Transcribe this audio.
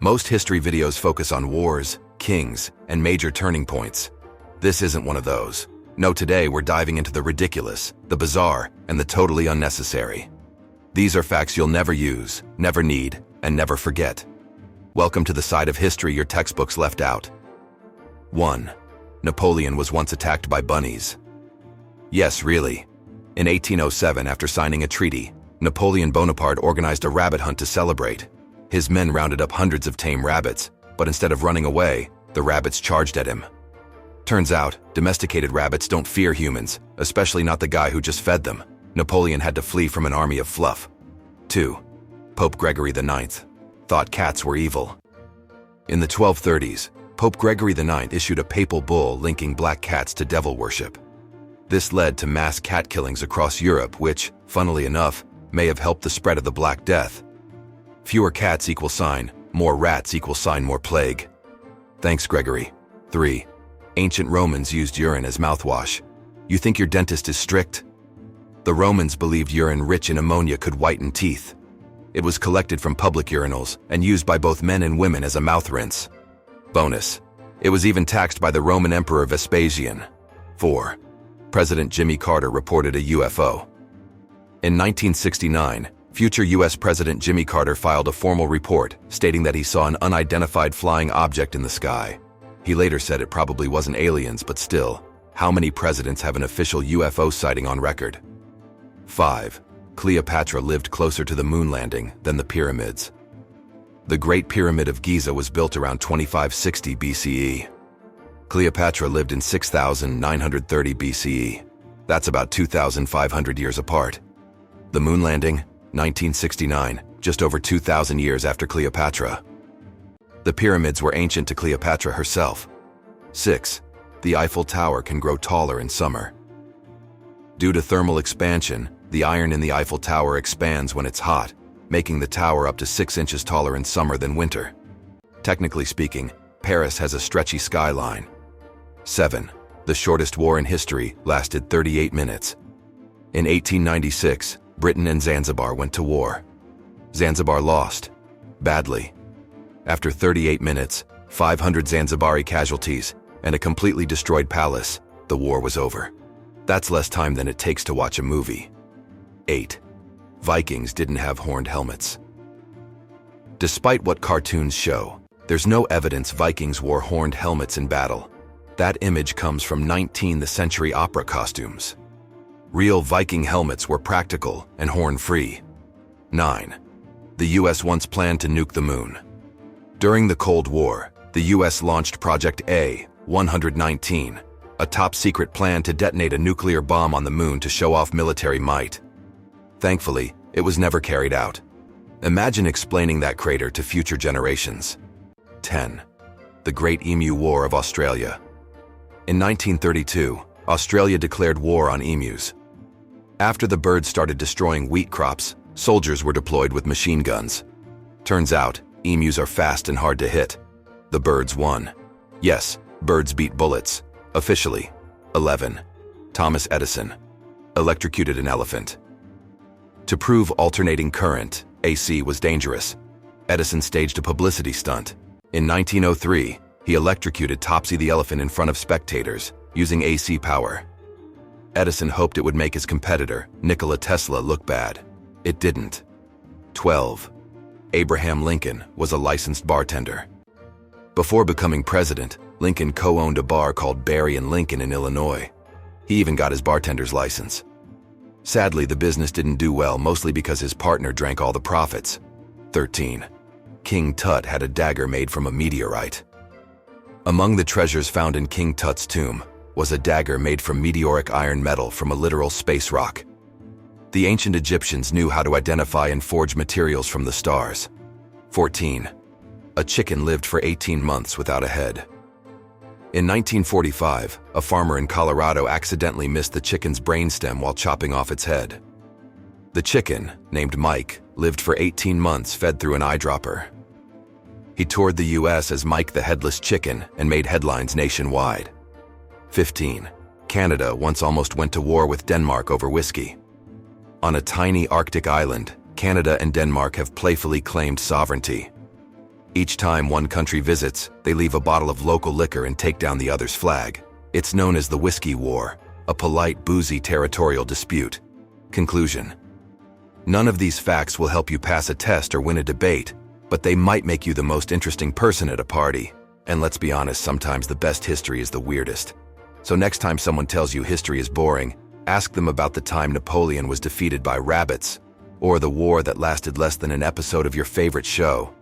Most history videos focus on wars, kings, and major turning points. This isn't one of those. No, today we're diving into the ridiculous, the bizarre, and the totally unnecessary. These are facts you'll never use, never need, and never forget. Welcome to the side of history your textbooks left out. 1. Napoleon was once attacked by bunnies. Yes, really. In 1807, after signing a treaty, Napoleon Bonaparte organized a rabbit hunt to celebrate. His men rounded up hundreds of tame rabbits, but instead of running away, the rabbits charged at him. Turns out, domesticated rabbits don't fear humans, especially not the guy who just fed them. Napoleon had to flee from an army of fluff. 2. Pope Gregory IX thought cats were evil. In the 1230s, Pope Gregory IX issued a papal bull linking black cats to devil worship. This led to mass cat killings across Europe, which, funnily enough, may have helped the spread of the Black Death. Fewer cats equal sign, more rats equal sign, more plague. Thanks, Gregory. 3. Ancient Romans used urine as mouthwash. You think your dentist is strict? The Romans believed urine rich in ammonia could whiten teeth. It was collected from public urinals and used by both men and women as a mouth rinse. Bonus: it was even taxed by the Roman Emperor Vespasian. 4. President Jimmy Carter reported a UFO. In 1969, future U.S. President Jimmy Carter filed a formal report stating that he saw an unidentified flying object in the sky. He later said it probably wasn't aliens, but still, how many presidents have an official UFO sighting on record? 5. Cleopatra lived closer to the moon landing than the pyramids. The Great Pyramid of Giza was built around 2560 BCE. Cleopatra lived in 6930 BCE. That's about 2,500 years apart. The moon landing, 1969, just over 2,000 years after Cleopatra. The pyramids were ancient to Cleopatra herself. 6. The Eiffel Tower can grow taller in summer. Due to thermal expansion, the iron in the Eiffel Tower expands when it's hot, making the tower up to 6 inches taller in summer than winter. Technically speaking, Paris has a stretchy skyline. 7. The shortest war in history lasted 38 minutes. In 1896, Britain and Zanzibar went to war. Zanzibar lost. Badly. After 38 minutes, 500 Zanzibari casualties, and a completely destroyed palace, the war was over. That's less time than it takes to watch a movie. 8. Vikings didn't have horned helmets. Despite what cartoons show, there's no evidence Vikings wore horned helmets in battle. That image comes from 19th century opera costumes. Real Viking helmets were practical and horn-free. 9. The US once planned to nuke the moon. During the Cold War, the US launched Project A-119, a top-secret plan to detonate a nuclear bomb on the moon to show off military might. Thankfully, it was never carried out. Imagine explaining that crater to future generations. 10. The Great Emu War of Australia. In 1932, Australia declared war on emus. After the birds started destroying wheat crops, soldiers were deployed with machine guns. Turns out, emus are fast and hard to hit. The birds won. Yes, birds beat bullets. Officially. 11. Thomas Edison electrocuted an elephant. To prove alternating current, AC, was dangerous, Edison staged a publicity stunt. In 1903, he electrocuted Topsy the elephant in front of spectators, using AC power. Edison hoped it would make his competitor, Nikola Tesla, look bad. It didn't. 12. Abraham Lincoln was a licensed bartender. Before becoming president, Lincoln co-owned a bar called Barry and Lincoln in Illinois. He even got his bartender's license. Sadly, the business didn't do well, mostly because his partner drank all the profits. 13. King Tut had a dagger made from a meteorite. Among the treasures found in King Tut's tomb was a dagger made from meteoric iron metal from a literal space rock. The ancient Egyptians knew how to identify and forge materials from the stars. 14. A chicken lived for 18 months without a head. In 1945, a farmer in Colorado accidentally missed the chicken's brainstem while chopping off its head. The chicken, named Mike, lived for 18 months fed through an eyedropper. He toured the US as Mike the Headless Chicken and made headlines nationwide. 15. Canada once almost went to war with Denmark over whiskey. On a tiny Arctic island, Canada and Denmark have playfully claimed sovereignty. Each time one country visits, they leave a bottle of local liquor and take down the other's flag. It's known as the Whiskey War, a polite, boozy territorial dispute. Conclusion: none of these facts will help you pass a test or win a debate, but they might make you the most interesting person at a party. And let's be honest, sometimes the best history is the weirdest. So next time someone tells you history is boring, ask them about the time Napoleon was defeated by rabbits, or the war that lasted less than an episode of your favorite show.